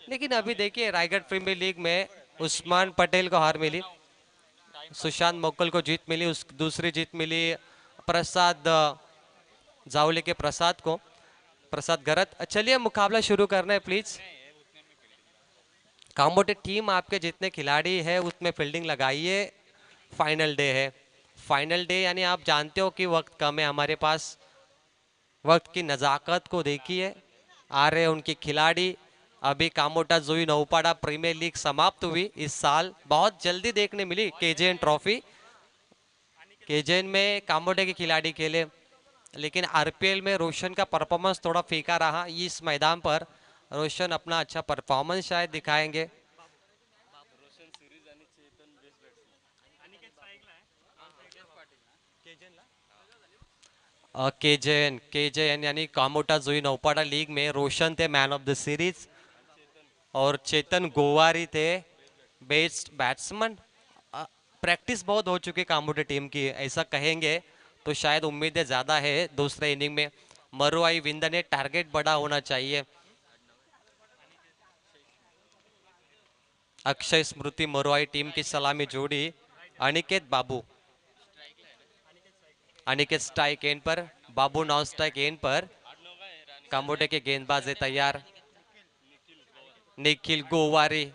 लेकिन अभी देखिए रायगढ़ प्रीमियर लीग में उस्मान पटेल को हार मिली, सुशांत मोकल को जीत मिली, उस दूसरी जीत मिली प्रसाद जावले के प्रसाद को, प्रसाद गरत। चलिए मुकाबला शुरू करना है प्लीज। कामोटे टीम आपके जितने खिलाड़ी है उसमें फील्डिंग लगाइए। फाइनल डे है, फाइनल डे यानी आप जानते हो कि वक्त कम है हमारे पास। वक्त की नज़ाकत को देखिए, आ रहे उनके खिलाड़ी। अभी कामोटा जोई नौपाड़ा प्रीमियर लीग समाप्त हुई इस साल, बहुत जल्दी देखने मिली केजेएन ट्रॉफी। केजेएन में कामोटे के खिलाड़ी खेले, लेकिन आरपीएल में रोशन का परफॉर्मेंस थोड़ा फीका रहा। इस मैदान पर रोशन अपना अच्छा परफॉर्मेंस शायद दिखाएंगे। केजेएन यानी कामोटा जोई नौपाड़ा लीग में रोशन थे मैन ऑफ द सीरीज और चेतन गोवारी थे बेस्ट बैट्समैन। प्रैक्टिस बहुत हो चुकी है कामोटे टीम की, ऐसा कहेंगे तो शायद उम्मीदें ज़्यादा है दूसरे इनिंग में। मरुआई विंद ने टारगेट बड़ा होना चाहिए। अक्षय स्मृति मरुआई टीम की सलामी जोड़ी अनिकेत बाबू, अनिकेत स्ट्राइक एंड पर, बाबू नॉन स्ट्राइक एंड पर। कामोटे के गेंदबाज है तैयार, निखिल गोवारी।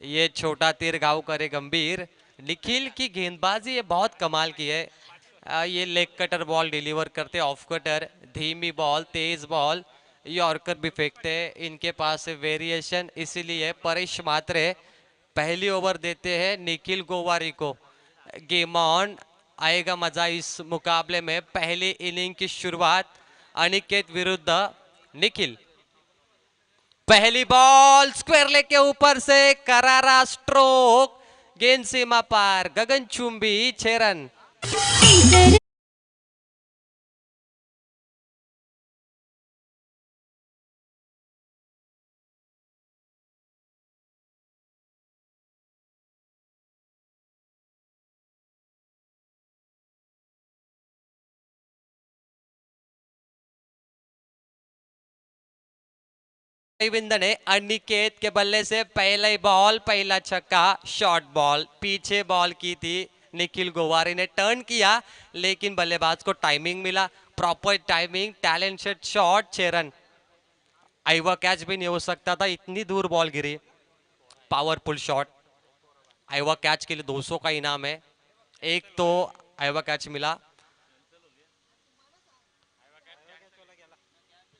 ये छोटा तीर घाव करे गंभीर। निखिल की गेंदबाजी ये बहुत कमाल की है। ये लेग कटर बॉल डिलीवर करते, ऑफ कटर, धीमी बॉल, तेज बॉल, यॉर्कर भी फेंकते हैं। इनके पास वेरिएशन, इसीलिए परेश मात्रे पहली ओवर देते हैं निखिल गोवारी को। गेम ऑन, आएगा मजा इस मुकाबले में। पहली इनिंग की शुरुआत अनिकेत विरुद्ध निखिल। पहली बॉल स्क्वायर लेग के ऊपर से करारा स्ट्रोक, गेंद सीमा पार, गगनचुंबी 6 रन। विंद ने अनिकेत के बल्ले से पहले बॉल पहला छक्का, शॉर्ट बॉल, पीछे बॉल की थी। निखिल गोवारी ने टर्न किया लेकिन बल्लेबाज को टाइमिंग मिला, proper timing, talented shot, 6 run. आईवा कैच भी नहीं हो सकता था, इतनी दूर बॉल गिरी। Powerful shot. आईवा कैच के लिए 200 का इनाम है, एक तो आईवा कैच मिला।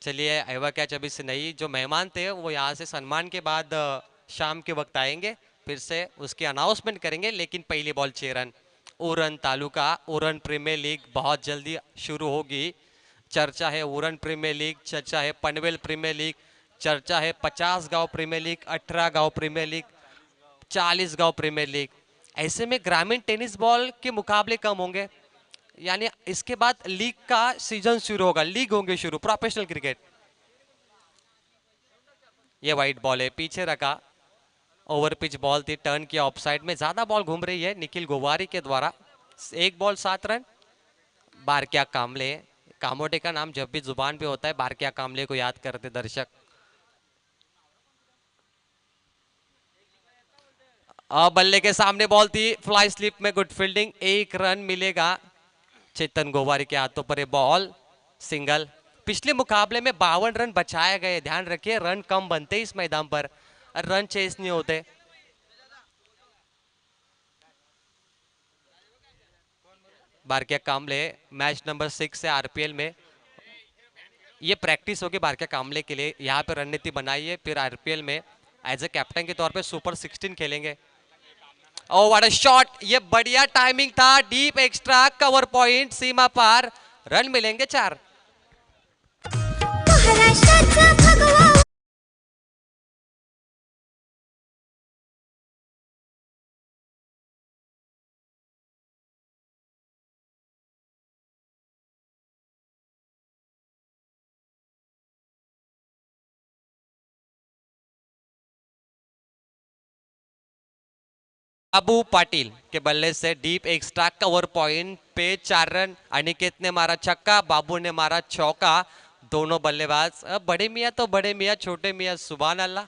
चलिए आईवा कैच अभी से नहीं, जो मेहमान थे वो यहाँ से सम्मान के बाद शाम के वक्त आएंगे, फिर से उसकी अनाउंसमेंट करेंगे। लेकिन पहली ball 6 run. उरन taluka, उरन premiere league बहुत जल्दी शुरू होगी। चर्चा है उरन प्रीमियर लीग, चर्चा है पनवेल प्रीमियर लीग, चर्चा है 50 गांव प्रीमियर लीग, 18 गांव प्रीमियर लीग, 40 गांव प्रीमियर लीग। ऐसे में ग्रामीण टेनिस बॉल के मुकाबले कम होंगे, यानी इसके बाद लीग का सीजन शुरू होगा, लीग होंगे शुरू, प्रोफेशनल क्रिकेट। ये वाइट बॉल है, पीछे रखा, ओवर पिच बॉल थी, टर्न किया ऑफसाइड में। ज्यादा बॉल घूम रही है निखिल गोवारी के द्वारा। एक बॉल 7 रन। बारक्या कामले, कामोटे का नाम जब भी जुबान पे होता है बारक्या कामले को याद करते दर्शक। बल्ले के सामने बॉल थी, फ्लाई स्लिप में गुड फील्डिंग, 1 रन मिलेगा। चेतन गोवारी के हाथों पर बॉल, सिंगल। पिछले मुकाबले में 52 रन बचाए गए, ध्यान रखिए रन कम बनते इस मैदान पर, रन चेस नहीं होते। बारक्या कामले मैच नंबर 6 से आरपीएल में, ये प्रैक्टिस होगी बारक्या कामले के लिए। यहाँ पे रणनीति बनाइए, फिर आरपीएल में एज ए कैप्टन के तौर पे सुपर 16 खेलेंगे। ओ व्हाट अ शॉट, ये बढ़िया टाइमिंग था, डीप एक्स्ट्रा, कवर पॉइंट, सीमा पार, रन मिलेंगे 4। बाबू पाटिल के बल्ले से डीप एक्स्ट्रा, कवर पॉइंट पे 4 रन। अनिकेत ने मारा छक्का, बाबू ने मारा चौका। दोनों बल्लेबाज बड़े मियाँ तो बड़े मियाँ, छोटे मियाँ सुभान अल्लाह,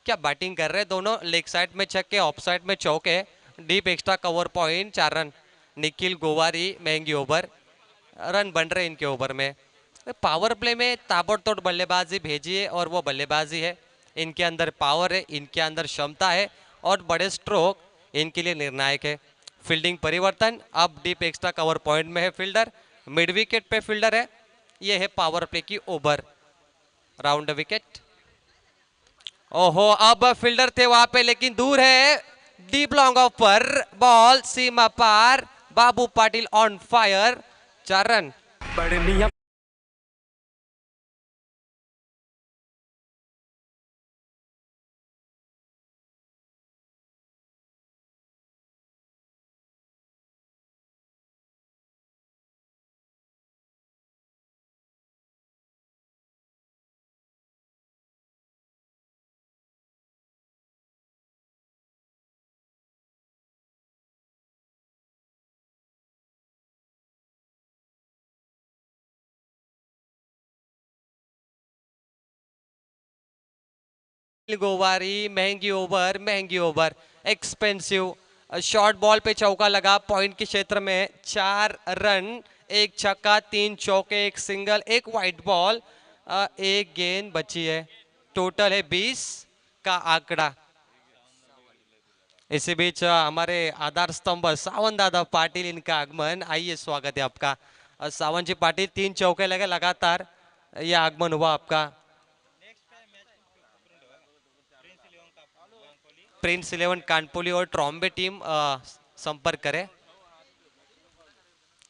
क्या बैटिंग कर रहे हैं दोनों, लेग साइड में छक्के, ऑफ साइड में चौके, deep extra cover point, 4 run. Nikhil Gowari महंगी ओवर, रन बन रहे इनके ओवर में। पावर प्ले में ताबड़तोड़ बल्लेबाजी भेजी है और वो बल्लेबाजी है। इनके अंदर पावर है, इनके अंदर क्षमता है और बड़े स्ट्रोक इनके लिए निर्णायक है। फील्डिंग परिवर्तन, अब डीप एक्स्ट्रा कवर पॉइंट में है फील्डर, मिड विकेट पे फील्डर है। ये है पावर प्ले की ओवर, राउंड विकेट। ओहो, अब फील्डर थे वहां पे लेकिन दूर है, डीप लॉन्ग ऑफ पर बॉल सीमा पार, Babu Patil on fire, 4 run. गोवारी महंगी ओवर, महंगी ओवर, एक्सपेंसिव। शॉर्ट बॉल पे चौका लगा पॉइंट के क्षेत्र में, 4 रन, एक छक्का, 3 चौके, एक सिंगल, एक वाइट बॉल, एक गेंद बची है। टोटल है 20 का आंकड़ा। इसी बीच हमारे आधार स्तंभ सावन दादा पाटिल, इनका आगमन, आइए स्वागत है आपका। सावन जी पाटिल, 3 चौके लगे लगातार, यह आगमन हुआ आपका। प्रिंस 11 कानपुली और ट्रॉम्बे टीम संपर्क करे।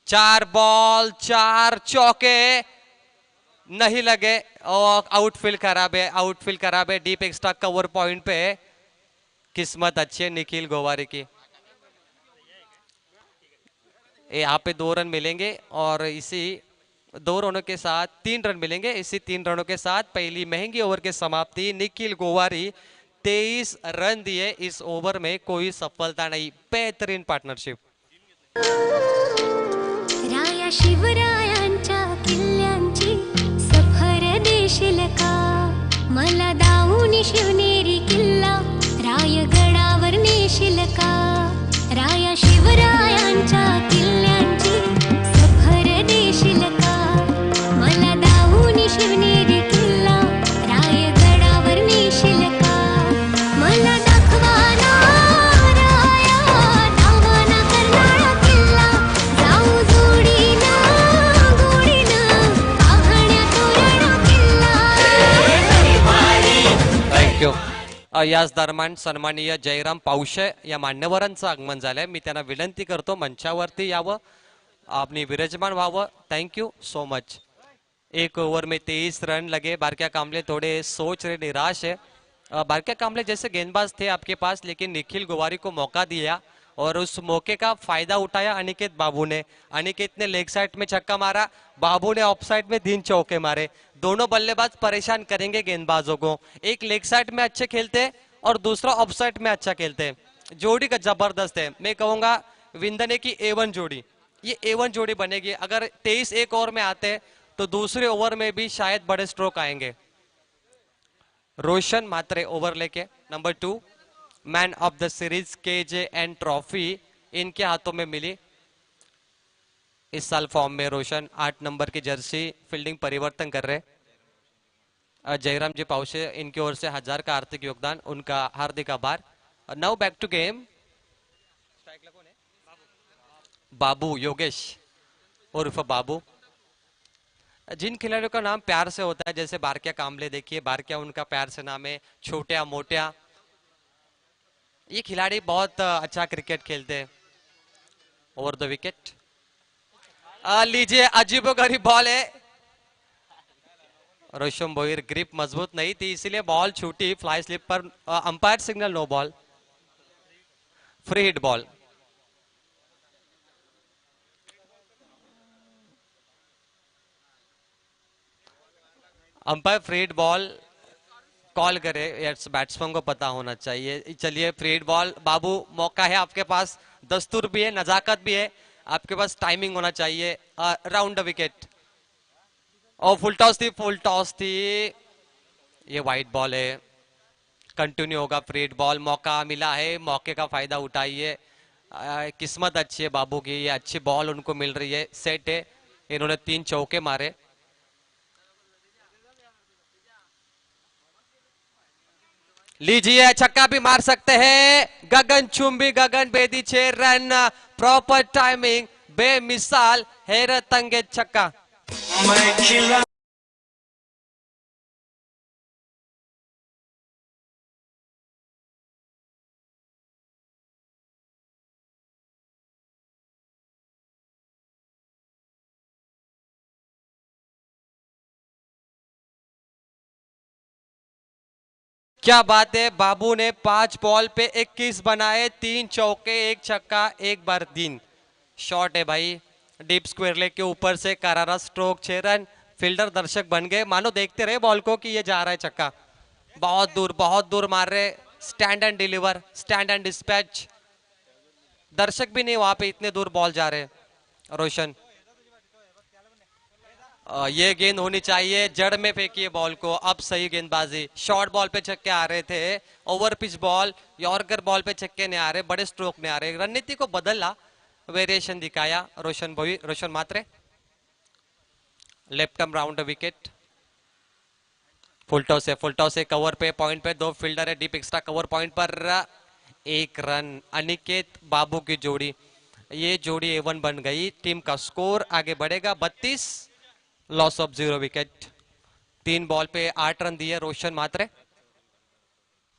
4 बॉल, 4 चौके, नहीं लगे और आउटफील्ड खराब है, आउटफील्ड खराब है। डीप एक्स्ट्रा कवर पॉइंट पे किस्मत अच्छी है निखिल गोवारी की। यहाँ पे 2 रन मिलेंगे और इसी 2 रनों के साथ 3 रन मिलेंगे। इसी 3 रनों के साथ पहली महंगी ओवर की समाप्ति। निखिल गोवारी 23 रन दिए इस ओवर में, कोई सफलता नहीं। बेहतरीन पार्टनरशिप। राया शिवरायांच्या किल्ल्यांची सफर देशील का, मला दाऊनी शिवनेरी किल्ला रायगडावर नेशील का. राया शिवरायांच्या किल्ल्यांची सफर देशील का, मला दाऊनी शिवनेरी किल्ला रायगडावर नेशील का. मला दाखवा ना राया दावाना करणारा किल्ला, जाऊ जोडीनं गोडीनं पाहण्या तोरणा किल्ला. Thank you. याच दरम्यान सन्माननीय जयराम पावशे या मान्यवरांचं आगमन झालंय. मी त्यांना विनंती करतो मंचावरती यावं, आपनी विराजमान व्हावं. Thank you so much. 1 ओवर में 23 रन लगे. बारक्या कामले थोड़े सोच रहे, निराश है. बारक्या कामले जैसे गेंदबाज थे आपके पास, लेकिन निखिल गोवारी को मौका दिया और उस मौके का फायदा उठाया अनिकेत बाबू ने. अनिकेत ने लेग साइड में छक्का मारा, बाबू ने ऑफ साइड में 3 चौके मारे. दोनों बल्लेबाज परेशान करेंगे गेंदबाजों को. एक लेग साइड में अच्छे खेलते और दूसरा ऑफ साइड में अच्छा खेलते. जोड़ी का जबरदस्त है. मैं कहूंगा विंदने की A1 जोड़ी, ये A1 जोड़ी बनेगी. अगर 23 एक ओवर में आते तो दूसरे ओवर में भी शायद बड़े स्ट्रोक आएंगे. रोशन मात्रे ओवर लेके number 2, man of the series KJN trophy इनके हाथों में मिली. इस साल फॉर्म में रोशन 8 नंबर की जर्सी, फील्डिंग परिवर्तन कर रहे. जयराम जी पावशे, इनकी ओर से 1000 का आर्थिक योगदान, उनका हार्दिक आभार. Now back to game. Babu Yogesh उर्फ बाबू. जिन खिलाड़ियों का नाम प्यार से होता है, जैसे बारक्या कामले, देखिए बारक्या उनका प्यार से नाम है, छोटिया मोटिया. ये खिलाड़ी बहुत अच्छा क्रिकेट खेलते हैं. Over the wicket. लीजिए, अजीबोगरीब बॉल है. रोशम बोहिर, ग्रिप मजबूत नहीं थी इसीलिए बॉल छूटी. फ्लाई स्लिप पर umpire signal, no ball, free hit ball. Umpire free hit ball call करे, बैट्समैन को पता होना चाहिए. चलिए, फ्री हिट बॉल. बाबू, मौका है आपके पास, दस्तूर भी है, नजाकत भी है, आपके पास टाइमिंग होना चाहिए. Round the wicket. और फुल टॉस थी, फुल टॉस थी. ये वाइट बॉल है. कंटिन्यू होगा फ्री हिट बॉल, मौका मिला है, मौके का फायदा उठाइए। किस्मत अच्छी है बाबू की, ये अच्छी बॉल उनको मिल रही है, सेट है, इन्होंने 3 चौके मारे। लीजिए छक्का भी मार सकते हैं गगन चुंबी, गगन बेदी 6 रन, प्रॉपर टाइमिंग, बेमिसाल, हैरत अंगेज छक्का। क्या बात है, बाबू ने 5 बॉल पे 21 बनाए, 3 चौके, 1 छक्का, 1 बर्दीन। शॉट है भाई, डीप स्क्वायर लेग के ऊपर से करारा स्ट्रोक, 6 रन। फील्डर दर्शक बन गए, मानो देखते रहे बॉल को कि ये जा रहा है छक्का। बहुत दूर मार रहे, stand and deliver, stand and dispatch. दर्शक भी नहीं वहां पे, इतने दूर बॉल जा रहे। रोशन, ये गेंद होनी चाहिए, जड़ में फेंकिए बॉल को। अब सही गेंदबाजी, शॉर्ट बॉल पे छक्के आ रहे थे, over pitch ball, yorker ball पे छक्के नहीं आ रहे, बड़े स्ट्रोक नहीं आ रहे। रणनीति को बदला, वेरिएशन दिखाया Roshan Bhoi, Roshan Matre. Left arm round wicket, full toss है, कवर पे, पॉइंट पे 2 फील्डर है, डीप एक्स्ट्रा कवर पॉइंट पर 1 रन। अनिकेत बाबू की जोड़ी, ये जोड़ी A1 बन गई। टीम का स्कोर आगे बढ़ेगा 32, लॉस ऑफ 0 विकेट। 3 बॉल पे 8 रन दिए रोशन मात्रे।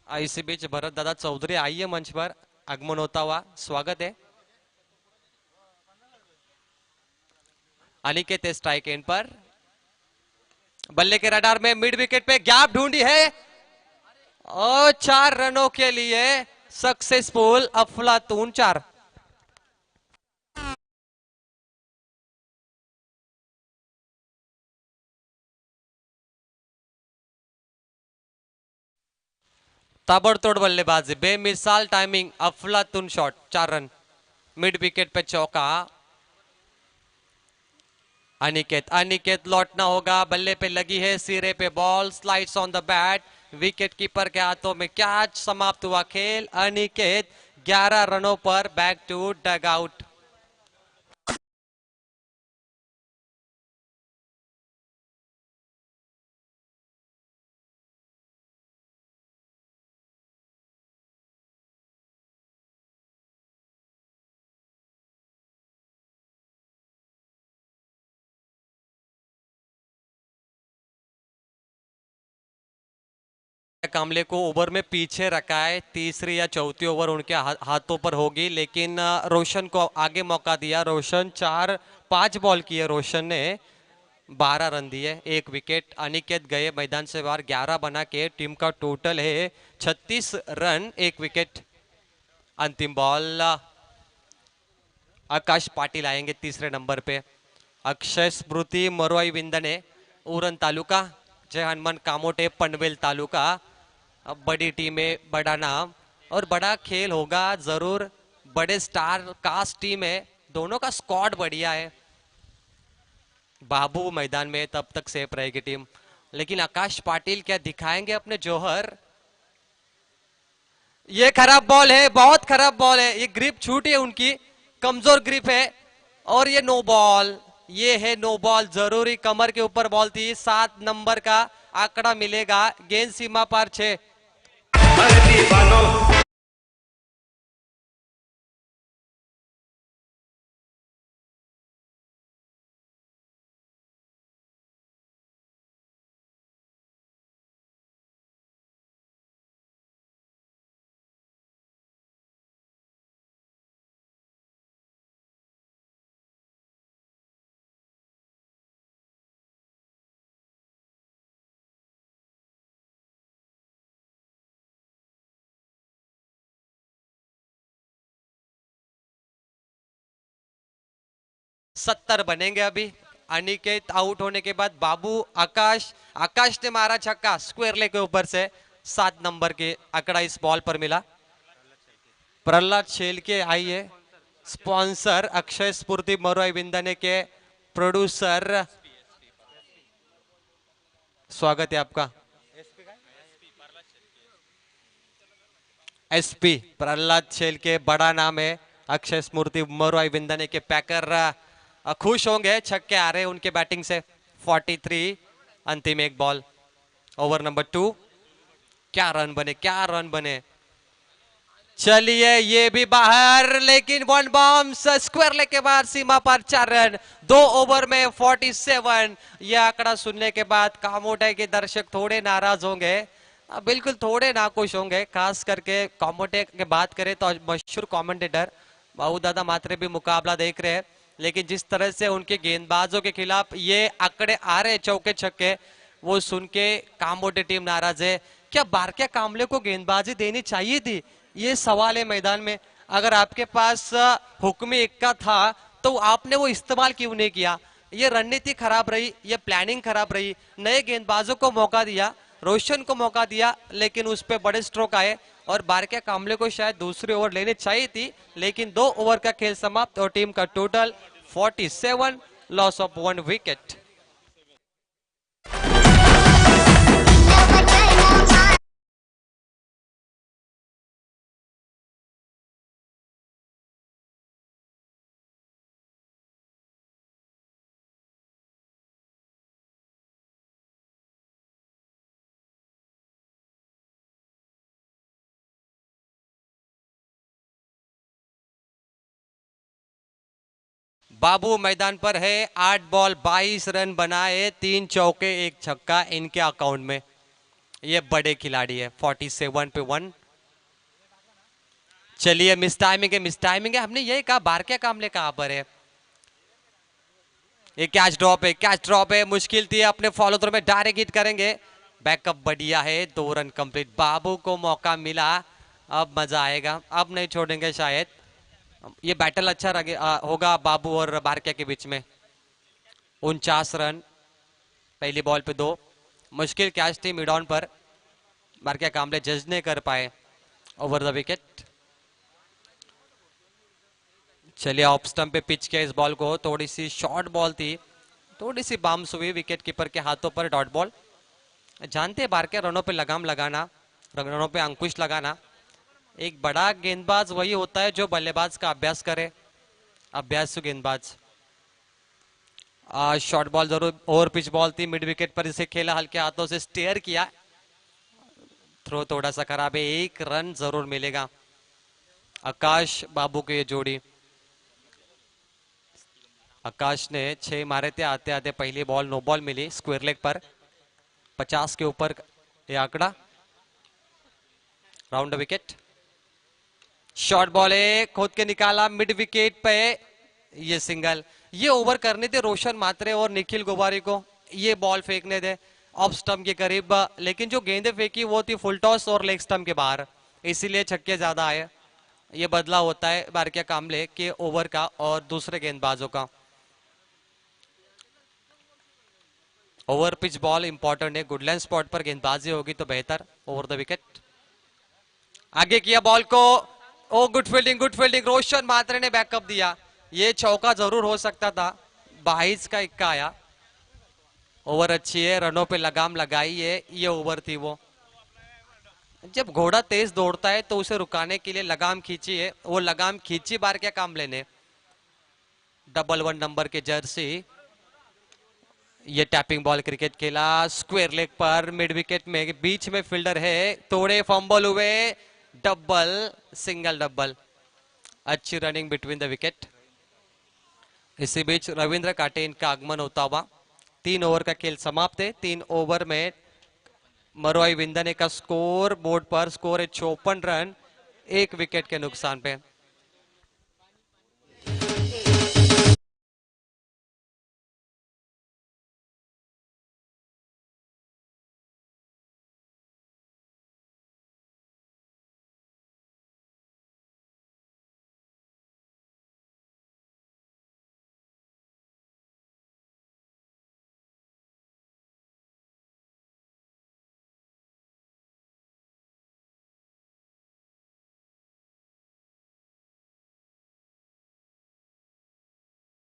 इसी बीच भरत दादा चौधरी आइए मंच पर, आगमन होता हुआ स्वागत है। अनिकेत स्ट्राइक एंड पर, बल्ले के रडार में, मिड विकेट पे गैप ढूंढी है और 4 रनों के लिए सक्सेसफुल, अफलातून 4। ताबड़तोड़ बल्लेबाजी, बेमिसाल टाइमिंग, अफलातून शॉट, 4 रन। मिड विकेट पे चौका। अनिकेत लौटना होगा, बल्ले पे लगी है, सिरे पे ball, slides on the bat, wicket keeper के हाथों में कैच, समाप्त हुआ खेल। अनिकेत 11 रनों पर बैक टू डग आउट। कामले को ओवर में पीछे रखा है, तीसरी या चौथी ओवर उनके हाथों पर होगी, लेकिन रोशन को आगे मौका दिया। रोशन 5 बॉल किए रोशन ने, 12 रन दिए, 1 विकेट। अनिकेत गए मैदान से बाहर, 11 बना के टीम का टोटल है 36 रन, 1 विकेट। अंतिम बॉल, आकाश पाटिल आएंगे तीसरे नंबर पे। अक्षय स्मृति मरुआई विंदने, उरण तालुका, जय हनुमान कामोटे, पनवेल तालुका। अब बड़ी टीम है, बड़ा नाम और बड़ा खेल होगा जरूर। बड़े स्टार कास्ट टीम है, दोनों का स्क्वाड बढ़िया है। बाबू मैदान में तब तक सेफ रहेगी टीम, लेकिन आकाश पाटिल क्या दिखाएंगे अपने जौहर। ये खराब बॉल है, बहुत खराब बॉल है, ये ग्रिप छूटी है उनकी, कमजोर ग्रिप है। और ये नो बॉल, ये है नो बॉल, जरूरी कमर के ऊपर बॉल थी। 7 नंबर का आंकड़ा मिलेगा, गेंद सीमा पार 6। सत्तर बनेंगे अभी। अनिकेत आउट होने के बाद बाबू, आकाश ने मारा छक्का स्क्वायर लेग के ऊपर से, 7 नंबर के आंकड़ा इस बॉल पर मिला। प्रहलाद शेल के आइए, स्पॉन्सर अक्षय स्फूर्ति मरुआई विंदने के प्रोड्यूसर, स्वागत है आपका। एसपी प्रहलाद शेल के बड़ा नाम है। अक्षय स्मृति मरुआई विंदने के पैकर खुश होंगे, छक्के आ रहे उनके बैटिंग से। 43 अंतिम एक बॉल, ओवर नंबर 2। क्या रन बने, क्या रन बने। चलिए ये भी बाहर, लेकिन वन बाउंस स्क्वायर लेग के बाद सीमा पर 4 रन 2 ओवर में 47। यह आंकड़ा सुनने के बाद कामोटे के दर्शक थोड़े नाराज होंगे, बिल्कुल थोड़े नाखुश होंगे। खास करके कामोटे की बात करें तो मशहूर कमेंटेटर बाबू दादा मात्रे भी मुकाबला देख रहे हैं, लेकिन जिस तरह से उनके गेंदबाजों के खिलाफ ये आंकड़े आ रहे चौके छक्के, वो सुन के कामोटे टीम नाराज है। क्या बारके कामले को गेंदबाजी देनी चाहिए थी, ये सवाल है मैदान में। अगर आपके पास हुक्मी इक्का था तो आपने वो इस्तेमाल क्यों नहीं किया। ये रणनीति खराब रही, ये प्लानिंग खराब रही। नए गेंदबाजों को मौका दिया, रोशन को मौका दिया, लेकिन उस पर बड़े स्ट्रोक आए और बारके कामले को शायद दूसरी ओवर लेनी चाहिए थी, लेकिन 2 ओवर का खेल समाप्त और टीम का टोटल 47, लॉस ऑफ 1 विकेट। बाबू मैदान पर है, 8 बॉल 22 रन बनाए, 3 चौके 1 छक्का इनके अकाउंट में। ये बड़े खिलाड़ी है। 47 पे 1। चलिए मिस टाइमिंग है, मिस टाइमिंग है, हमने यही कहा बारके कामले कहां पर है। ये कैच ड्रॉप है, कैच ड्रॉप है, मुश्किल थी, अपने फॉलो थ्रू में डायरेक्ट हिट करेंगे। बैकअप बढ़िया है, 2 रन कंप्लीट। बाबू को मौका मिला, अब मजा आएगा, अब नहीं छोड़ेंगे शायद। ये बैटल अच्छा होगा बाबू और बारके के बीच में। 49 रन, पहली बॉल पे 2। मुश्किल कैच थी मिड ऑन पर, बारके कामले जज नहीं कर पाए। Over the wicket. चलिए ऑफ स्टंप पे पिच किया इस बॉल को, थोड़ी सी शॉर्ट बॉल थी, थोड़ी सी बाउंस हुई विकेट कीपर के हाथों पर, डॉट बॉल। जानते हैं बारके रनों पे लगाम लगाना, रनों पे अंकुश लगाना। एक बड़ा गेंदबाज वही होता है जो बल्लेबाज का अभ्यास करे, अभ्यासु गेंदबाज। शॉर्ट बॉल जरूर ओवर पिच बॉल थी, मिड विकेट पर इसे खेला, हल्के हाथों से स्टेयर किया। थ्रो थोड़ा सा खराब है, 1 रन जरूर मिलेगा। आकाश बाबू की ये जोड़ी, आकाश ने 6 मारे थे, आते आते पहली बॉल नो बॉल मिली स्क्वायर लेग पर। 50 के ऊपर ये आंकड़ा। राउंड विकेट, शॉर्ट बॉल है, खोद के निकाला मिड विकेट पे, ये सिंगल। ये ओवर करने थे रोशन मात्रे और निखिल गोवारी को, ये बॉल फेंकने थे ऑफ स्टंप के करीब, लेकिन जो गेंदें फेंकी वो थी फुल टॉस और लेग स्टंप के बाहर, इसीलिए छक्के ज्यादा आए। ये बदला होता है बारके कामले के ओवर का और दूसरे गेंदबाजों का। ओवर पिच बॉल इंपॉर्टेंट है, गुडलैंड स्पॉट पर गेंदबाजी होगी तो बेहतर। ओवर द विकेट, आगे किया बॉल को, ओ गुड फील्डिंग, गुड फील्डिंग, रोशन मात्रे ने बैकअप दिया। ये चौका जरूर हो सकता था, 22 का इक्का आया। ओवर अच्छी है, रनों पे लगाम लगाई है, ये ओवर थी वो। जब घोड़ा तेज दौड़ता है तो उसे रुकाने के लिए लगाम खींची है, वो लगाम खींची बार क्या काम लेने। 111 नंबर के जर्सी, ये टैपिंग बॉल क्रिकेट खेला स्क्वायर लेग पर, मिड विकेट में बीच में फील्डर है, थोड़े फंबल हुए, डबल, सिंगल डबल, अच्छी रनिंग बिटवीन द विकेट। इसी बीच रविंद्र काटे इनका आगमन होता हुआ। 3 ओवर का खेल समाप्त है। 3 ओवर में मरुआई विंदने का स्कोर बोर्ड पर, स्कोर है 54 रन, 1 विकेट के नुकसान पे।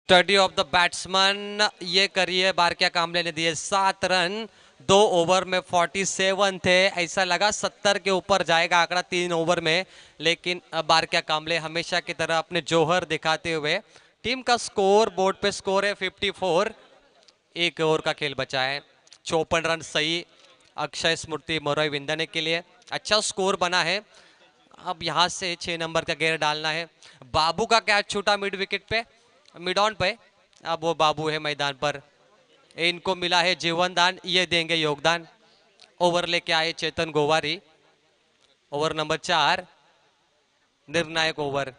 स्टडी ऑफ द बैट्समैन ये करिए। बारक्या कामले ने दिए 7 रन, 2 ओवर में 47 थे। ऐसा लगा 70 के ऊपर जाएगा आंकड़ा 3 ओवर में, लेकिन बारक्या कामले हमेशा की तरह अपने जोहर दिखाते हुए। टीम का स्कोर बोर्ड पे स्कोर है 54। 1 ओवर का खेल बचा है। 54 रन सही अक्षय स्मृति मोरई विंदने के लिए। अच्छा स्कोर बना है। अब यहाँ से 6 नंबर का गेयर डालना है। बाबू का कैच छूटा मिड विकेट पे, मिड ऑन पे। अब वो बाबू है मैदान पर। इनको मिला है जीवन दान, ये देंगे योगदान। ओवर लेके आए चेतन गोवारी। ओवर नंबर 4, निर्णायक ओवर।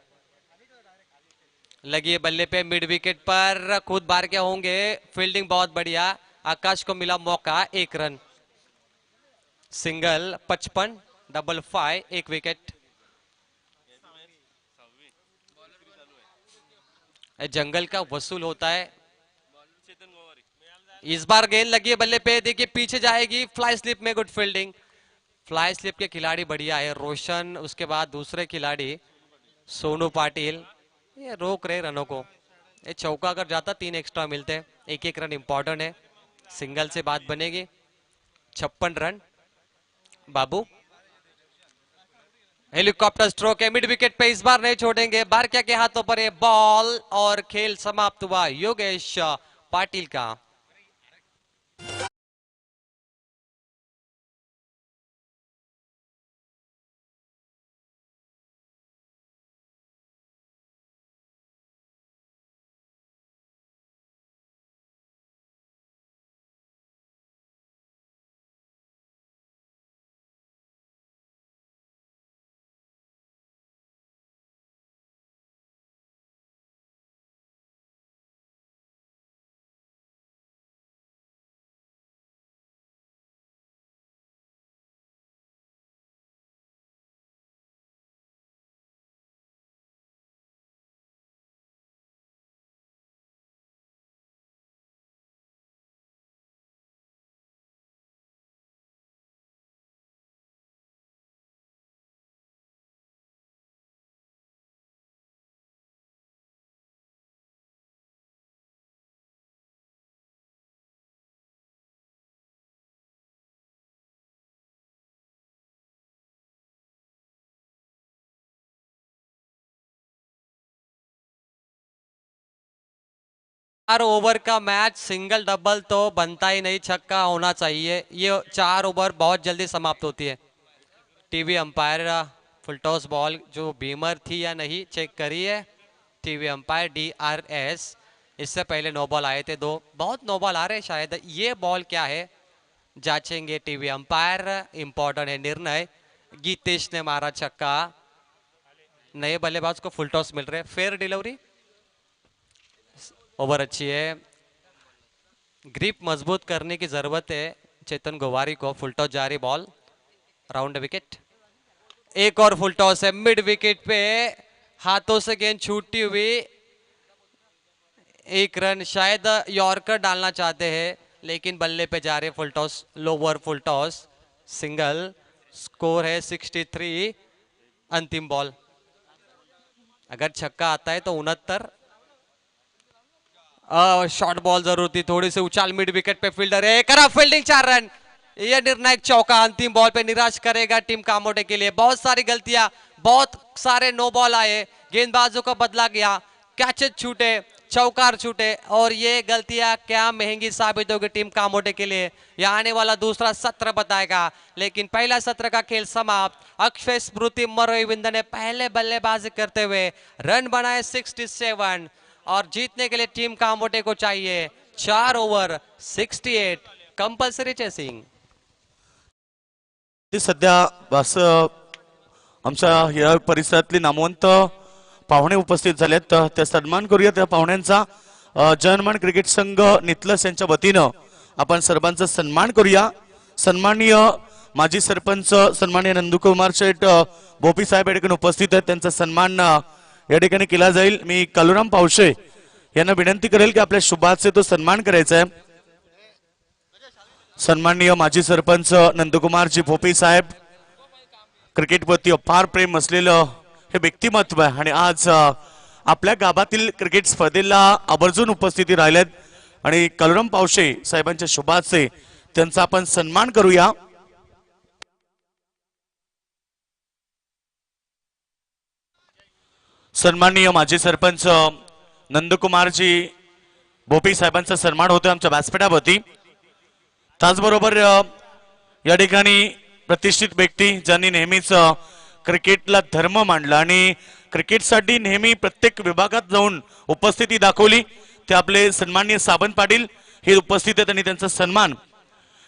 लगी है बल्ले पे मिड विकेट पर, खुद बार के होंगे। फील्डिंग बहुत बढ़िया, आकाश को मिला मौका। 1 रन, सिंगल 55, डबल 5, 1 विकेट। जंगल का वसूल होता है। इस बार गेंद लगी है बल्ले पे, देखिए पीछे जाएगी। फ्लाई स्लिप में गुड फील्डिंग। फ्लाई स्लिप के खिलाड़ी बढ़िया है, रोशन। उसके बाद दूसरे खिलाड़ी सोनू पाटिल, ये रोक रहे रनों को। ये चौका अगर जाता 3 एक्स्ट्रा मिलते। 1-1 रन इंपॉर्टेंट है। सिंगल से बात बनेगी। 56 रन। बाबू हेलीकॉप्टर स्ट्रोक है मिड विकेट पे, इस बार नहीं छोड़ेंगे। बारक्या के हाथों पर ये बॉल और खेल समाप्त हुआ योगेश पाटिल का। चार ओवर का मैच, सिंगल डबल तो बनता ही नहीं, छक्का होना चाहिए। ये 4 ओवर बहुत जल्दी समाप्त होती है। TV umpire full toss ball जो बीमर थी या नहीं चेक करिए। TV umpire DRS। इससे पहले नो बॉल आए थे 2, बहुत नो बॉल आ रहे शायद। ये बॉल क्या है जांचेंगे टीवी अंपायर। इंपॉर्टेंट है निर्णय। गीतेश ने मारा छक्का। नए बल्लेबाज को फुल टॉस मिल रहे। Fair delivery. ओवर अच्छी है। ग्रिप मजबूत करने की जरूरत है चेतन गोवारी को। फुल टॉस जारी, बॉल राउंड विकेट। एक और फुल टॉस है मिड विकेट पे, हाथों से गेंद छूटती हुई। 1 रन, शायद यॉर्कर डालना चाहते हैं लेकिन बल्ले पे जा रहे। Full toss, lower full toss, single. Score है 63। अंतिम बॉल, अगर छक्का आता है तो 69। शॉर्ट बॉल जरूर थी, थोड़ी सी उछाल। मिड विकेट पे फील्डर है, करा फील्डिंग। 4 रन। यह निर्णायक चौका अंतिम बॉल पे निराश करेगा टीम कामोटे के लिए। बहुत सारी गलतियां, बहुत सारे नो बॉल आए, गेंदबाजों का बदला गया, कैचेज छूटे, चौकार छूटे, और ये गलतियां क्या महंगी साबित होगी टीम कामोटे के लिए। यह आने वाला दूसरा सत्र बताएगा। लेकिन पहला सत्र का खेल समाप्त। अक्षय स्मृति मोरई विंद ने पहले बल्लेबाजी करते हुए रन बनाए 67, और जीतने के लिए टीम कामोटे को चाहिए 4 ओवर 68 कंपल्सरी चेसिंग। सध्या असं आमच्या या परिसरातली नामवंत पाहुणे उपस्थित झालेत, त्या सन्मान करूया त्या पाहुण्यांचा। जनमन क्रिकेट संघ नितलस यांच्या वतीनं आपण सर्वांचा सन्मान करूया। सन्माननीय माजी सरपंच सन्माननीय नंदकुमार शेठ बोपी साहेब या ठिकाणी उपस्थित आहेत, त्यांचा सन्मान या ठिकाणी केला जाईल। मी कालुराम पावशे यांना विनंती करेल की आपल्या शुभाचे तो सन्मान करायचा आहे। सन्माननीय माजी सरपंच नंदकुमारजी भोपी साहेब, क्रिकेटवरती अपार प्रेम असलेलं हे व्यक्तिमत्व आहे, आणि आज आपल्या गावातील क्रिकेट स्पर्धेला आवर्जून उपस्थिती राहिल्यात आणि कलरम पावशे साहेबांच्या शुभाचे त्यांचा आपण सन्मान करूया. सन्माननीय माजी सरपंच नंदकुमारजी भोपी साहेबांचा सन्मान होतोय आमच्या व्यासपीठावरती. त्याचबरोबर या ठिकाणी प्रतिष्ठित व्यक्ती ज्यांनी नेहमीच क्रिकेटला धर्म मांडला आणि क्रिकेटसाठी नेहमी प्रत्येक विभागात जाऊन उपस्थिती दाखवली ते आपले सन्माननीय सावंत पाटील हे उपस्थित आहेत आणि त्यांचा सन्मान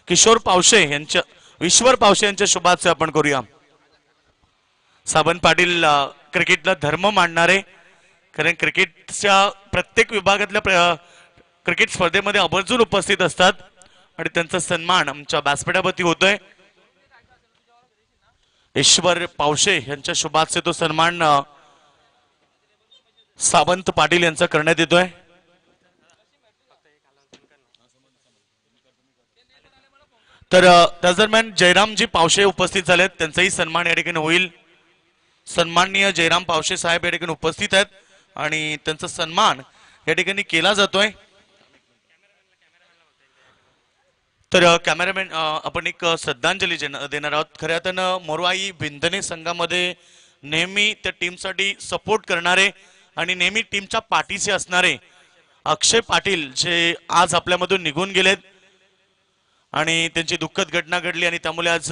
किशोर पावशे यांच्या ईश्वर पावशे यांच्या शुभाचे आपण करूया. सावंत पाटील क्रिकेटला धर्म मांडणारे, कारण क्रिकेटच्या प्रत्येक विभागातल्या क्रिकेट स्पर्धेमध्ये आवर्जून उपस्थित असतात आणि त्यांचा सन्मान आमच्या व्यासपीठावरती होतोय. ईश्वर पावशे यांच्या शुभाचे तो सन्मान सावंत पाटील यांचा करण्यात येतोय. तर त्या दरम्यान जयरामजी पावशे उपस्थित झालेत, त्यांचाही सन्मान या ठिकाणी होईल. सन्माननीय जयराम पावशे साहेब या ठिकाणी उपस्थित आहेत आणि त्यांचा सन्मान या ठिकाणी केला जातोय. तर कॅमेरामॅन आपण एक श्रद्धांजली देणार आहोत. खऱ्या अर्थानं मोरवाई विंधने संघामध्ये नेहमी त्या टीमसाठी सपोर्ट करणारे आणि नेहमी टीमच्या पाठीचे असणारे अक्षय पाटील जे आज आपल्यामधून निघून गेलेत आणि त्यांची दुःखद घटना घडली आणि त्यामुळे आज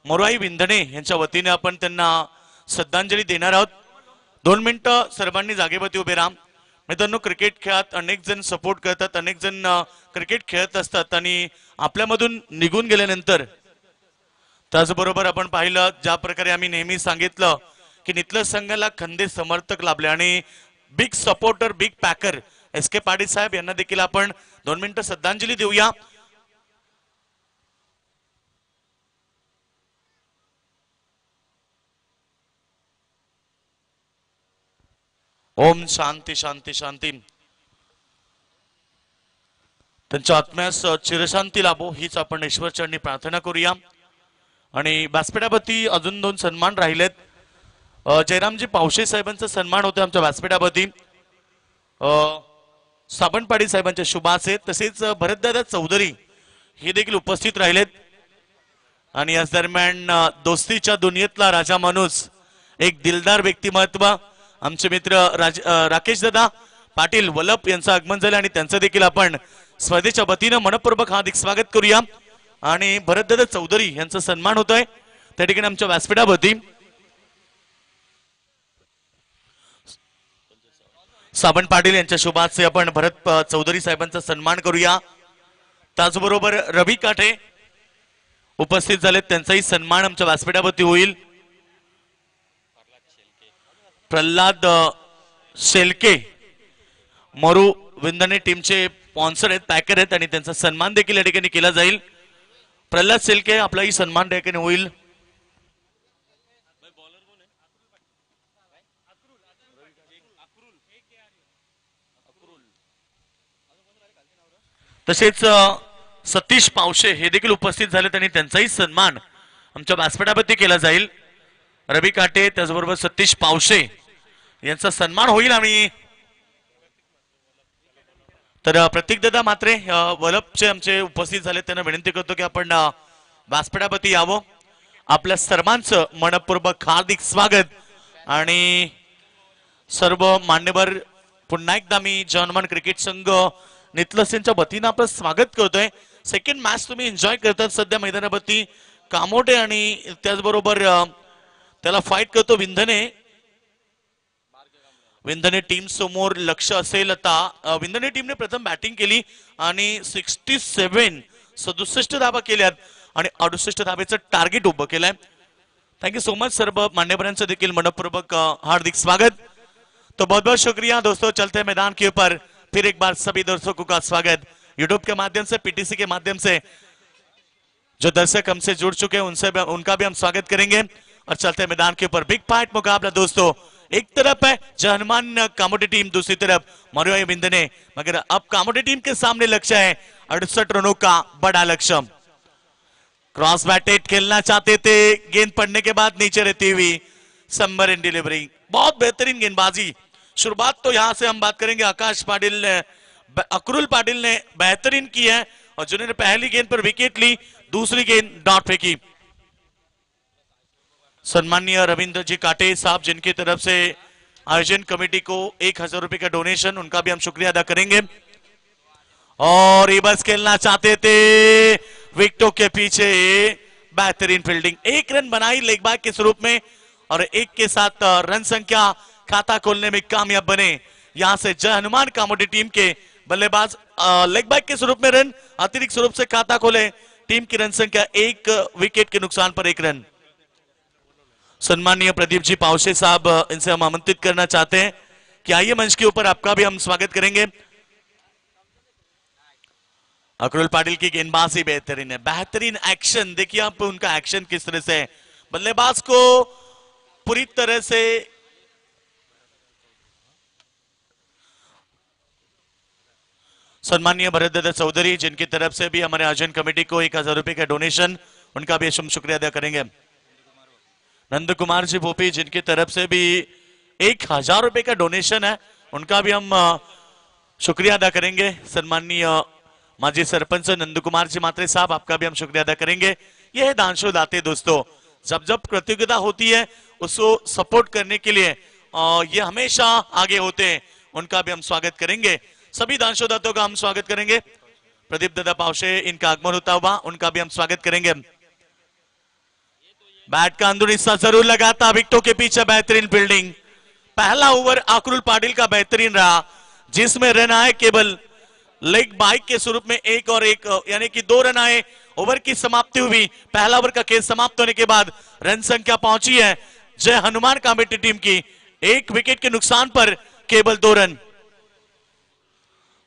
मोरवाई विंधने यांच्या वतीने आपण त्यांना श्रद्धांजली देणार आहोत. 2 मिनिटं सर्वांनी जागेवरती उभे राहा. मित्रांनो, क्रिकेट खेळात अनेक जण सपोर्ट करतात, अनेक जण क्रिकेट खेळत असतात आणि आपल्यामधून निघून गेल्यानंतर त्याचबरोबर आपण पाहिलं ज्या प्रकारे आम्ही नेहमी सांगितलं की नितलस संघाला खंदे समर्थक लाभले आणि बिग सपोर्टर बिग पॅकर SK पाटील साहेब यांना देखील आपण 2 मिनिटं श्रद्धांजली देऊया. ओम शांती शांती शांती. त्यांच्या आत्म्यास चिरशांती लाभो हीच आपण ईश्वरचरणी प्रार्थना करूया. आणि व्यासपीठावरती अजून 2 सन्मान राहिलेत. जयरामजी पावशे साहेबांचा सन्मान होतो आमच्या व्यासपीठावरती. सावंत पाटील साहेबांच्या शुभाचे, तसेच भरतदादा चौधरी हे देखील उपस्थित राहिलेत. आणि याच दरम्यान दोस्तीच्या दुनियेतला राजा माणूस, एक दिलदार व्यक्तिमत्व आमचे मित्र राकेश दादा पाटील वलप यांचं आगमन झालं आणि त्यांचं देखील आपण स्पर्धेच्या वतीनं मनपूर्वक हार्दिक स्वागत करूया. आणि भरतदादा चौधरी यांचा सन्मान होतोय त्या ठिकाणी आमच्या व्यासपीठावरती. सावंत पाटील यांच्या शुभाचे आपण भरत चौधरी साहेबांचा सन्मान करूया. त्याचबरोबर रवी काठे उपस्थित झालेत, त्यांचाही सन्मान आमच्या व्यासपीठावरती होईल. प्रल्हाद शेलके मोरू विंधने टीमचे स्पॉन्सर आहेत, पॅकर आहेत आणि त्यांचा सन्मान देखील या ठिकाणी केला जाईल. प्रल्हाद शेलके आपलाही सन्मान या ठिकाणी होईल. तसेच सतीश पावशे हे देखील उपस्थित झालेत आणि त्यांचाही सन्मान आमच्या व्यासपीठावरती केला जाईल. रवी काटे त्याचबरोबर सतीश पावशे यांचा सन्मान होईल. आणि तर प्रतीक दादा मात्रे वलपचे आमचे उपस्थित झाले, त्यांना विनंती करतो की आपण व्यासपीठावरती यावं. आपल्या सर्वांचं मनपूर्वक हार्दिक स्वागत. आणि सर्व मान्यवर पुन्हा एकदा मी जनमान क्रिकेट संघ नितलस यांच्या वतीनं आपलं स्वागत करतोय. सेकंड मॅच तुम्ही एन्जॉय करतात सध्या मैदानावरती. कामोटे आणि त्याचबरोबर त्याला फाईट करतो विंधने. विंधने टीम समोर लक्ष असेल आता. विंधने टीमने प्रथम बॅटिंग केली आणि 67 धाबा केल्यात आणि 68 धाबेचं टार्गेट उभं केलंय. Thank you so much. सर्व मान्यवरांचं देखील मनपूर्वक हार्दिक स्वागत. तो बहुत बहुत शुक्रिया दोस्तों. चलते मैदान के ऊपर फिर एक बार सभी दर्शकों का स्वागत. यूट्यूब के माध्यम से, PTC के माध्यम से जो दर्शक हमसे जुड़ चुके हैं उनका भी हम स्वागत करेंगे. और चलते मैदान के ऊपर बिग फाइट मुकाबला दोस्तों. एक तरफ है जहनुमान कामोटे टीम, दूसरी तरफ मोरवाई विंधने. मगर अब कामोटे टीम के सामने लक्ष्य है 68 रनों का बड़ा लक्ष्य. क्रॉस बैटेड खेलना चाहते थे, गेंद पड़ने के बाद नीचे रहती हुई समर इन डिलीवरी. बहुत बेहतरीन गेंदबाजी शुरुआत तो यहां से हम बात करेंगे आकाश पाटिल ने, अक्रुल पाटिल ने बेहतरीन की है और जिन्होंने पहली गेंद पर विकेट ली, दूसरी गेंद डॉट फेंकी। सम्माननीय रविंद्र जी काटे साहब जिनकी तरफ से आयोजन कमेटी को 1000 रुपए का डोनेशन, उनका भी हम शुक्रिया अदा करेंगे। और ये बस खेलना चाहते थे, विकेटों के पीछे बेहतरीन फील्डिंग, 1 रन बनाई लेग बाय के स्वरूप में और 1 के साथ रन संख्या खाता खोलने में कामयाब बने। यहां से जय हनुमान कामोडी टीम के बल्लेबाज लेग बाय के स्वरूप में रन, अतिरिक्त स्वरूप से खाता खोले। टीम की रन संख्या 1 विकेट के नुकसान पर 1 रन। सम्माननीय प्रदीप जी पावसे साहब, इनसे हम आमंत्रित करना चाहते हैं कि आइए मंच के ऊपर, आपका भी हम स्वागत करेंगे। अक्रुल पाटिल की गेंदबाजी बेहतरीन है, बेहतरीन एक्शन, देखिए आप उनका एक्शन किस तरह से है, बल्लेबाज को पूरी तरह से सम्माननीय भरत दादा चौधरी जिनकी तरफ से भी हमारे आयोजन कमेटी को 1000 रुपए का डोनेशन, उनका भी हम शुक्रिया अदा करेंगे। नंद कुमार जी भोपी जिनकी तरफ से भी 1000 रुपए का डोनेशन है, उनका भी हम शुक्रिया अदा करेंगे। सम्माननीय माजी सरपंच नंद कुमार जी मात्रे साहब, आपका भी हम शुक्रिया अदा करेंगे। यह है दानशो दाते दोस्तों, जब जब प्रतियोगिता होती है उसको सपोर्ट करने के लिए ये हमेशा आगे होते हैं, उनका भी हम स्वागत करेंगे। सभी दानशो दातों का हम स्वागत करेंगे। प्रदीप दादा पावशे, इनका आगमन होता हुआ, उनका भी हम स्वागत करेंगे। बैट का अंदरूनी हिस्सा जरूर लगाता, विकेटों के पीछे बेहतरीन फील्डिंग। पहला ओवर अक्रुल पाटिल का बेहतरीन रहा जिसमें रन आए केवल लेग बाइक के स्वरूप में 1 और 1, यानी कि 2 रन आए। ओवर की समाप्ति हुई, पहला ओवर का खेल समाप्त होने के बाद रन संख्या पहुंची है जय हनुमान कामेटी टीम की 1 विकेट के नुकसान पर केवल 2 रन।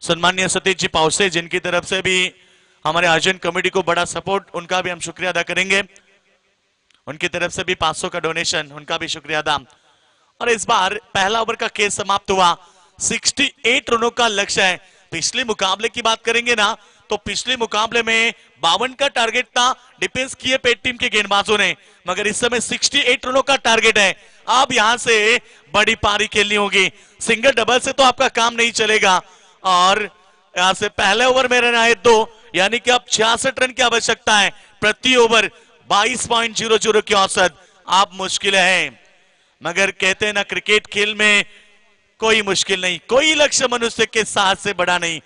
सम्माननीय सतीश जी पावसे जिनकी तरफ से भी हमारे आयोजन कमेटी को बड़ा सपोर्ट, उनका भी हम शुक्रिया अदा करेंगे। उनकी तरफ से भी 500 का डोनेशन, उनका भी शुक्रिया अदा। और इस बार पहला ओवर का खेल समाप्त हुआ, 68 रनों का लक्ष्य है। पिछले मुकाबले की बात करेंगे ना तो पिछले मुकाबले में 52 का टारगेट था, डिफेंस किए पेट टीम के गेंदबाजों ने, मगर इस समय 68 रनों का टारगेट है। अब यहां से बड़ी पारी खेलनी होगी, सिंगल डबल से तो आपका काम नहीं चलेगा। और यहां से पहले ओवर में रन आए 2, यानी कि अब 66 रन की आवश्यकता है। प्रति ओवर 22.00 की औसत, आप मुश्किल है, मगर कहते हैं ना क्रिकेट खेल में कोई मुश्किल नहीं, कोई लक्ष्य मनुष्य के साथ से बड़ा नहीं,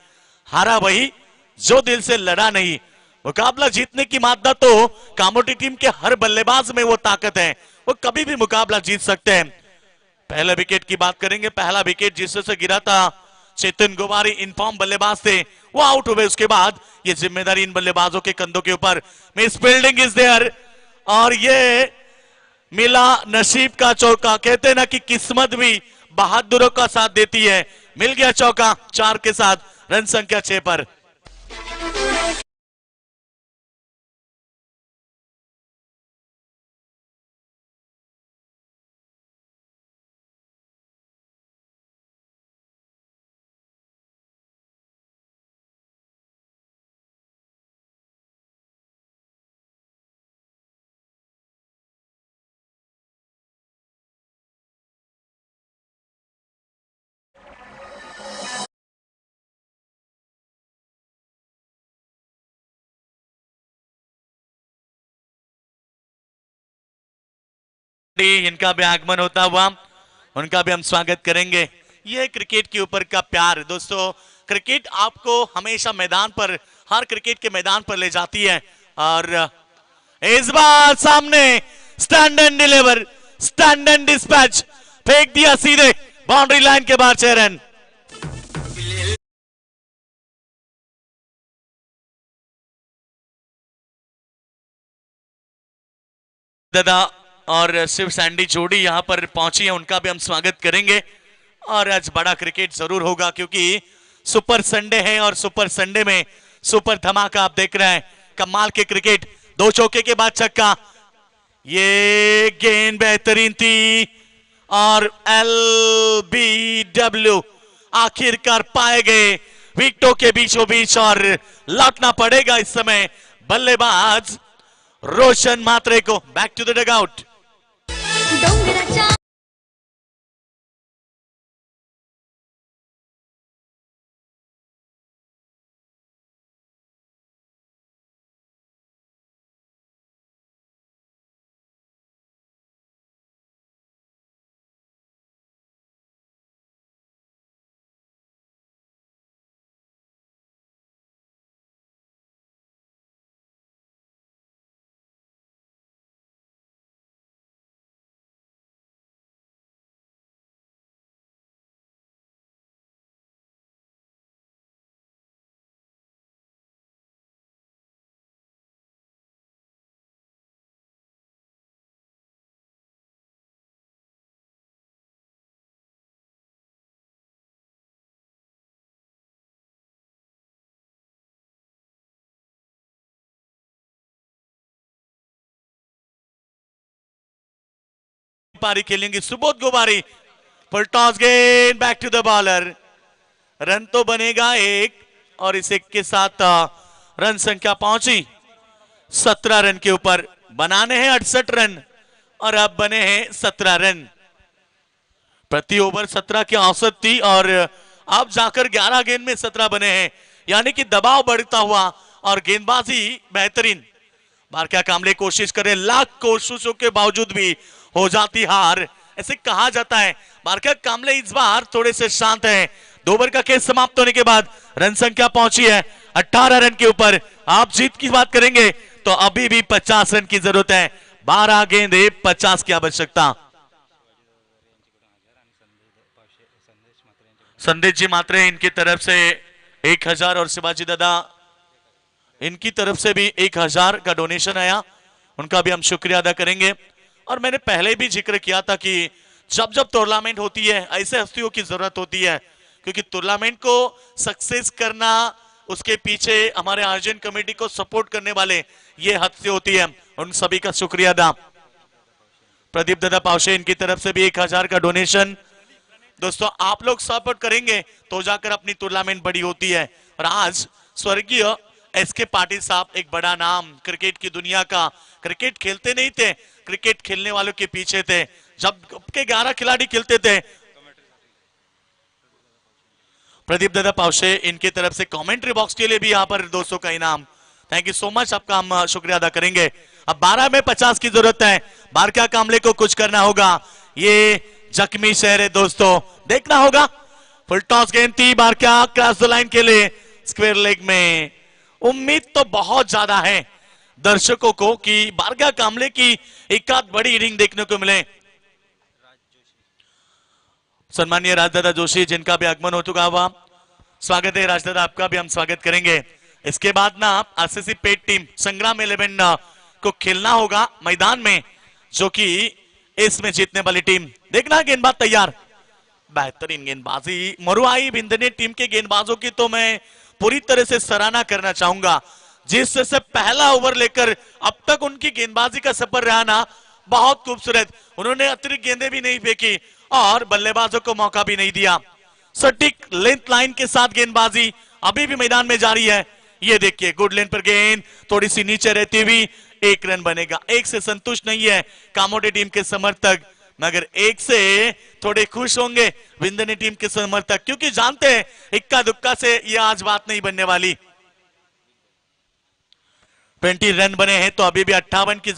हारा वही जो दिल से लड़ा नहीं। मुकाबला जीतने की मादा तो कामोडी टीम के हर बल्लेबाज में वो ताकत है, वो कभी भी मुकाबला जीत सकते हैं। पहले विकेट की बात करेंगे, पहला विकेट जिससे गिरा था चेतन गोवारी, इनफॉर्म बल्लेबाज थे, वो आउट हुए। उसके बाद ये जिम्मेदारी इन बल्लेबाजों के कंधों के ऊपर। मिस फील्डिंग इज देयर और ये मिला नसीब का चौका, कहते हैं ना कि किस्मत भी बहादुरों का साथ देती है। मिल गया चौका 4 के साथ, रन संख्या 6 पर। इनका भी आगमन होता हुआ, उनका भी हम स्वागत करेंगे। यह क्रिकेट के ऊपर का प्यार दोस्तों, क्रिकेट आपको हमेशा मैदान पर, हर क्रिकेट के मैदान पर ले जाती है। और इस बार सामने stand and deliver, stand and dispatch, फेंक दिया सीधे बाउंड्री लाइन के बाहर 6 रन। दादा और शिव सैंडी जोड़ी यहां पर पहुंची है, उनका भी हम स्वागत करेंगे। और आज बड़ा क्रिकेट जरूर होगा क्योंकि सुपर संडे है और सुपर संडे में सुपर धमाका आप देख रहे हैं। कमाल के क्रिकेट, 2 चौके के बाद छक्का, ये गेंद बेहतरीन थी और LBW आखिरकार पाए गए विकेटों के बीचों बीच। और लौटना पड़ेगा इस समय बल्लेबाज रोशन मात्रे को। Back to the dugout. पारी खेलेंगे सुबोध गुबारी। फुल टॉस गेंद back to the bowler. Run तो बनेगा एक और इस एक के साथ रन संख्या पहुंची 17 रन के ऊपर। बनाने हैं 68 रन और अब बने हैं 17 रन। प्रति ओवर 17 की औसत थी और अब जाकर 11 गेंद में 17 बने हैं, यानी कि दबाव बढ़ता हुआ और गेंदबाजी बेहतरीन। बारका कामले कोशिश करें, लाख कोशिशों के बावजूद भी हो जाती हार, ऐसे कहा जाता है। बारका कामले इस बार थोड़े से शांत हैं। 2 ओवर का खेल समाप्त होने के बाद रन संख्या पहुंची है 18 रन के ऊपर। आप जीत की बात करेंगे तो अभी भी 50 रन की जरूरत है। 12 गेंदे 50 की आवश्यकता। संदेश जी मात्रे इनकी तरफ से 1000 और शिवाजी दादा इनकी तरफ से भी 1000 का डोनेशन आया, उनका भी हम शुक्रिया अदा करेंगे। और मैंने पहले भी जिक्र किया था कि जब जब टूर्नामेंट होती है ऐसे हस्तियों की जरूरत होती है, क्योंकि टूर्नामेंट को सक्सेस करना, उसके पीछे हमारे आयोजन कमेटी को सपोर्ट करने वाले ये हस्ती होती है, उन सभी का शुक्रिया अदा। प्रदीप दादा पावशे इनकी तरफ से भी 1000 का डोनेशन। दोस्तों आप लोग सपोर्ट करेंगे तो जाकर अपनी टूर्नामेंट बड़ी होती है। और आज स्वर्गीय एसके पाटिल साहब एक बड़ा नाम क्रिकेट की दुनिया का, क्रिकेट खेलते नहीं थे, क्रिकेट खेलने वालों के पीछे थे। जब के 11 खिलाड़ी खेलते थे, प्रदीप दादा पावशे इनकी तरफ से कमेंट्री बॉक्स के लिए भी यहाँ पर 200 का इनाम। थैंक यू सो मच, आपका हम शुक्रिया अदा करेंगे। अब 12 में 50 की जरूरत है। बारका कामले को कुछ करना होगा, ये जख्मी शहर है दोस्तों, देखना होगा। फुल टॉस गेंद थी, बारका क्रॉस द लाइन के लिए स्क्वायर लेग में। उम्मीद तो बहुत ज्यादा है दर्शकों को कि बारका कामले की एक आध बड़ी इनिंग देखने को मिले। सम्मानीय राजदादा जोशी जिनका भी आगमन हो चुका हुआ, स्वागत है राजदादा, आपका भी हम स्वागत करेंगे। इसके बाद ना आरसीसी पेट टीम संग्राम 11 को खेलना होगा मैदान में, जो कि इसमें जीतने वाली टीम। देखना गेंदबाज तैयार, बेहतरीन गेंदबाजी मरुआई बिंदने टीम के गेंदबाजों की तो मैं पूरी तरह से सराहना करना चाहूंगा। जिस से पहला ओवर लेकर अब तक उनकी गेंदबाजी का सफर रहा ना, बहुत खूबसूरत। उन्होंने अतिरिक्त गेंदें भी नहीं फेंकी और बल्लेबाजों को मौका भी नहीं दिया। सटीक लेंथ लाइन के साथ गेंदबाजी अभी भी मैदान में जारी है। ये देखिए गुड लेंथ पर गेंद थोड़ी सी नीचे रहती हुई 1 रन बनेगा। 1 से संतुष्ट नहीं है कामोडे टीम के समर्थक, मगर 1 से थोड़े खुश होंगे विंदने टीम के समर्थक, क्योंकि जानते हैं इक्का दुक्का से ये आज बात नहीं बनने वाली। 20 रन बने हैं तो अभी भी 58 की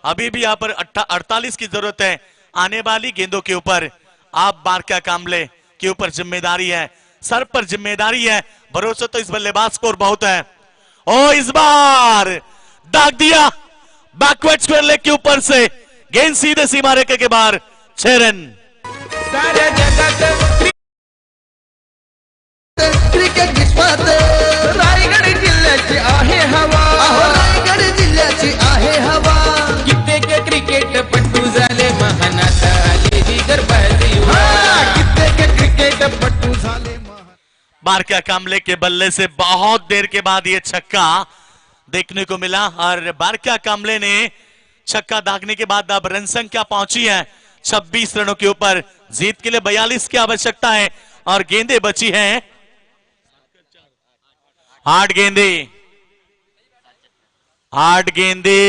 अभी भी यहाँ पर 48 की जरूरत है आने वाली गेंदों के ऊपर। आप बारका कामले के ऊपर जिम्मेदारी है, सर पर जिम्मेदारी है, भरोसा तो इस बल्लेबाज को बहुत है। ओ इस बार दाग दिया बैकवर्ड स्क्वायर लेग के ऊपर से, गेंद सीधे सीमा रेखा के बाहर, 6 रन। साऱ्या जगात क्रिकेट विश्वात रायगड जिल्ह्याची आहे हवा, रायगड जिल्ह्याची आहे हवा। कित्येक क्रिकेटपटू झाले महान, आता आलेली गरबाजी, कित्येक क्रिकेटपटू झाले महान। बारका कामले के बल्ले से बहुत देर के बाद ये छक्का देखने को मिला और बारका कामले ने छक्का दागने के बाद अब रन संख्या पहुंची है 26 रनों के ऊपर। जीत के लिए 42 की आवश्यकता है और गेंदें बची हैं 8 गेंदे। 8 गेंदे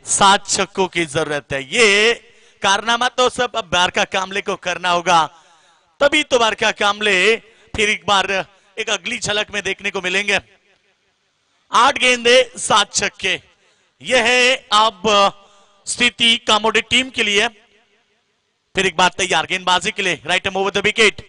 7 छक्कों की जरूरत है। ये कारनामा तो सब अब बारका कामले को करना होगा, तभी तो बारका कामले फिर एक बार एक अगली झलक में देखने को मिलेंगे। 8 गेंदे 7 छक्के, यह है अब स्थिति कामोडे टीम के लिए। फिर एक बार तैयार गेंदबाजी के लिए, right arm over the wicket.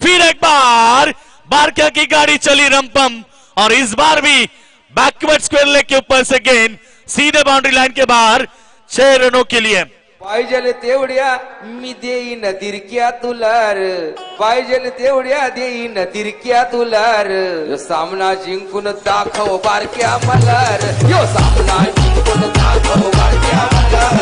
फिर एक बार बारका की गाड़ी चली रंपम और इस बार भी बैकवर्ड स्क्वायर लेग के ऊपर से गेंद सीधे बाउंड्री लाइन के बाहर, 6 रनों के लिए। पाहिजे तेवढ्या मी देईन तिरक्या तुलार, पाहिजे तेवढ्या देईन तिरक्या तुलार। यो सामना जिंकून दाखव बारक्या मल्हार, यो सामना जिंकून दाखव बारक्या मल्हार।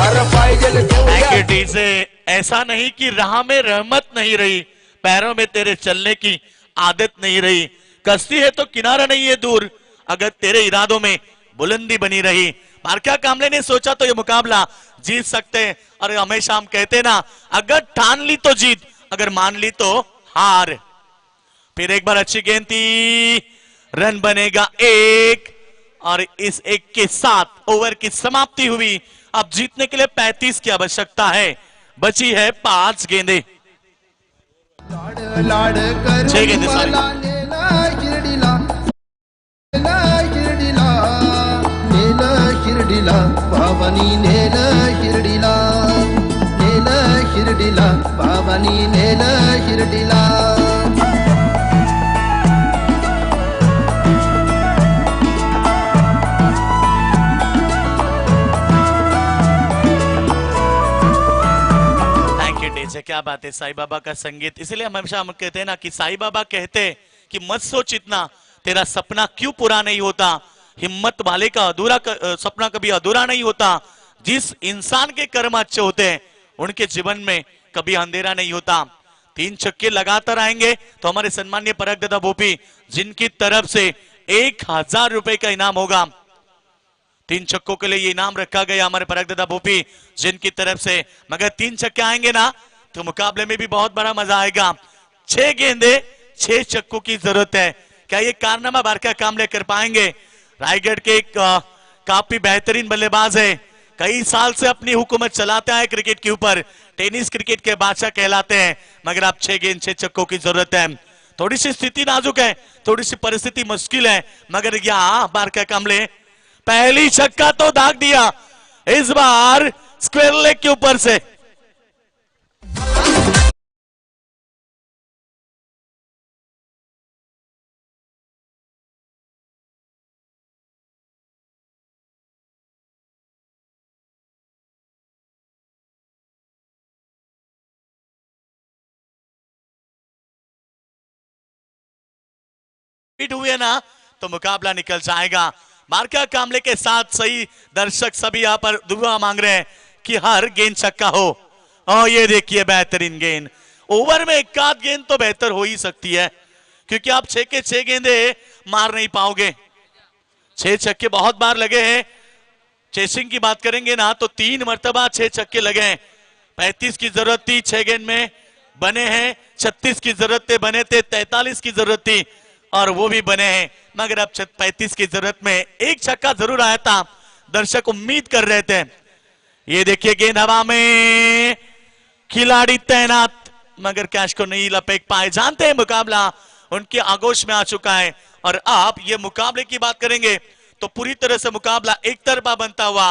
अरे पाहिजे तेवढ्या से ऐसा नहीं कि राह में रहमत नहीं रही, पैरों में तेरे चलने की आदत नहीं रही। कश्ती है तो किनारा नहीं है दूर, अगर तेरे इरादों में बुलंदी बनी रही। बारका कामले ने सोचा तो ये मुकाबला जीत सकते हैं, और हमेशा हम कहते ना, अगर ठान ली तो जीत, अगर मान ली तो हार। फिर एक बार अच्छी गेंद थी, रन बनेगा 1, और इस 1 के साथ ओवर की समाप्ति हुई। अब जीतने के लिए 35 की आवश्यकता है, बची है 5 गेंदें। लाड कर 6 गेंदें सारी। शिर्डीला बाबानी नेल शिर्डीला, नेल शिर्डीला बाबानी नेल शिर्डीला। थैंक यू डीजे, क्या बात है, साईं बाबा का संगीत। इसलिए हमेशा हम कहते हैं ना कि साईं बाबा कहते हैं कि मत सोच इतना, तेरा सपना क्यों पूरा नहीं होता। हिम्मत वाले का सपना कभी अधूरा नहीं होता। जिस इंसान के कर्म अच्छे होते हैं उनके जीवन में कभी अंधेरा नहीं होता। 3 छक्के लगातार आएंगे तो हमारे सम्मानीय परख दादा भोपी, जिनकी तरफ से 1000 रुपए का इनाम होगा। 3 छक्कों के लिए ये इनाम रखा गया हमारे परख दादा भोपी, जिनकी तरफ से। मगर 3 छक्के आएंगे ना तो मुकाबले में भी बहुत बड़ा मजा आएगा। 6 गेंदे 6 छक्कों की जरूरत है। क्या ये कारनामा बारका कामले कर पाएंगे? रायगढ़ के काफी बेहतरीन बल्लेबाज है, कई साल से अपनी हुकूमत चलाते हैं क्रिकेट के ऊपर, टेनिस क्रिकेट के बादशाह कहलाते हैं। मगर अब 6 गेंद 6 छक्कों की जरूरत है। थोड़ी सी स्थिति नाजुक है, थोड़ी सी परिस्थिति मुश्किल है, मगर यहाँ बारका कामले पहली छक्का तो दाग दिया, इस बार स्क्वायर लेग के ऊपर से। हुए ना तो मुकाबला निकल जाएगा। बारका कामले के साथ सही दर्शक सभी यहाँ पर दुआ मांग रहे हैं कि हर गेंद छक्का हो। और ये देखिए बेहतरीन गेंद, ओवर में 1 गेंद तो बेहतर हो ही सकती है, क्योंकि आप 6 के 6 गेंदे मार नहीं पाओगे। 6 छक्के बहुत बार लगे हैं। चेसिंग की बात करेंगे ना तो 3 मर्तबा 6 छक्के लगे हैं। 35 की जरूरत थी, 6 गेंद में बने हैं। 36 की जरूरत थे, बने थे। 43 की जरूरत थी और वो भी बने हैं। मगर अब 35 की जरूरत में 1 छक्का जरूर आया था, दर्शक उम्मीद कर रहे थे। ये देखिए गेंद हवा में, खिलाड़ी तैनात, मगर कैच को नहीं लपेट पाए। जानते हैं मुकाबला उनके आगोश में आ चुका है। और आप ये मुकाबले की बात करेंगे तो पूरी तरह से मुकाबला एक तरफा बनता हुआ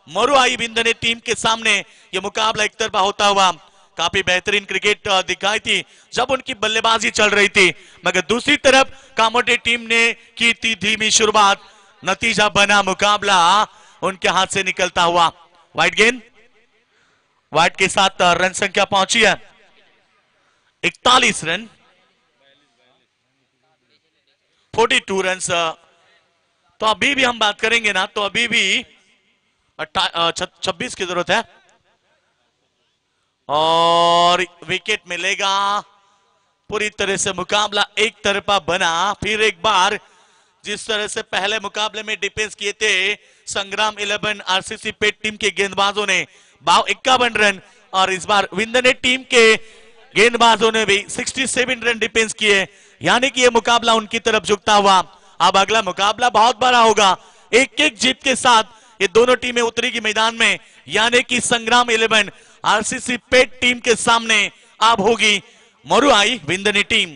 मरुआई बिंदने टीम के सामने ये मुकाबला एक तरफा होता हुआ। काफी बेहतरीन क्रिकेट दिखाई थी जब उनकी बल्लेबाजी चल रही थी, मगर दूसरी तरफ कामोटे टीम ने की थी धीमी शुरुआत। नतीजा बना मुकाबला उनके हाथ से निकलता हुआ। वाइड गेंद, वाइड के साथ रन संख्या पहुंची है 41 रन, 42 रन। तो अभी भी हम बात करेंगे ना तो अभी भी 26 की जरूरत है और विकेट मिलेगा। पूरी तरह से मुकाबला एक तरफा बना। फिर एक बार जिस तरह से पहले मुकाबले में डिफेंस किए थे संग्राम 11 आरसीसी पेट टीम के गेंदबाजों ने 51 रन, और इस बार विंदने टीम के गेंदबाजों ने भी 67 रन डिफेंस किए, यानी कि ये मुकाबला उनकी तरफ झुकता हुआ। अब अगला मुकाबला बहुत बड़ा होगा। एक एक जीत के साथ ये दोनों टीमें उतरेगी मैदान में, यानी कि संग्राम 11 आरसीसी पेट टीम के सामने अब होगी मरुआई विंदनी टीम।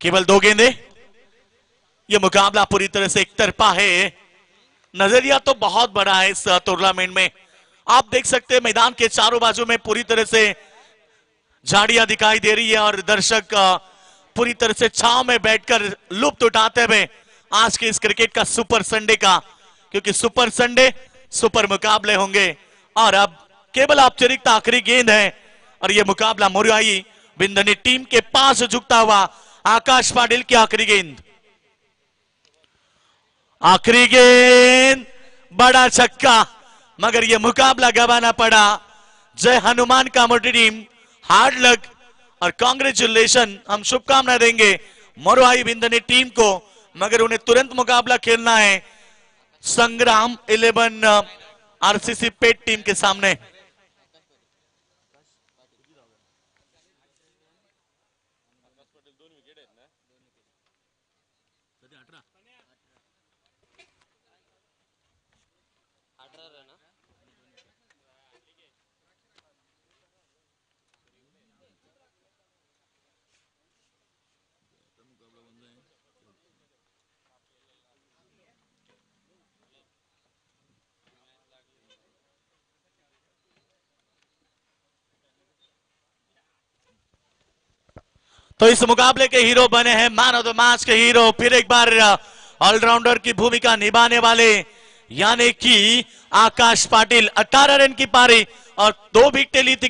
केवल 2 गेंदे, ये मुकाबला पूरी तरह से एक तरफा है। नजरिया तो बहुत बड़ा है इस टूर्नामेंट में। आप देख सकते हैं मैदान के चारों बाजू में पूरी तरह से झाड़ियां दिखाई दे रही है और दर्शक पूरी तरह से छांव में बैठकर लुत्फ उठाते हुए आज के इस क्रिकेट का सुपर संडे का, क्योंकि सुपर संडे सुपर मुकाबले होंगे। और अब केवल औपचारिक आखिरी गेंद है और यह मुकाबला मरुआई बिंदनी टीम के पास झुकता हुआ। आकाश पाटिल की आखिरी गेंद, आखिरी गेंद, बड़ा छक्का, मगर यह मुकाबला गंवाना पड़ा। जय हनुमान कामोटी टीम, हार्ड लक और कांग्रेचुलेशन, हम शुभकामनाएं देंगे मरुआई बिंदनी टीम को मगर उन्हें तुरंत मुकाबला खेलना है संग्राम 11 आरसीसी पेट टीम के सामने। तो इस मुकाबले के हीरो बने हैं मैन ऑफ द मैच के हीरो, फिर एक बार ऑलराउंडर की भूमिका निभाने वाले यानी कि आकाश पाटिल। 18 रन की पारी और 2 विकेटें ली थी।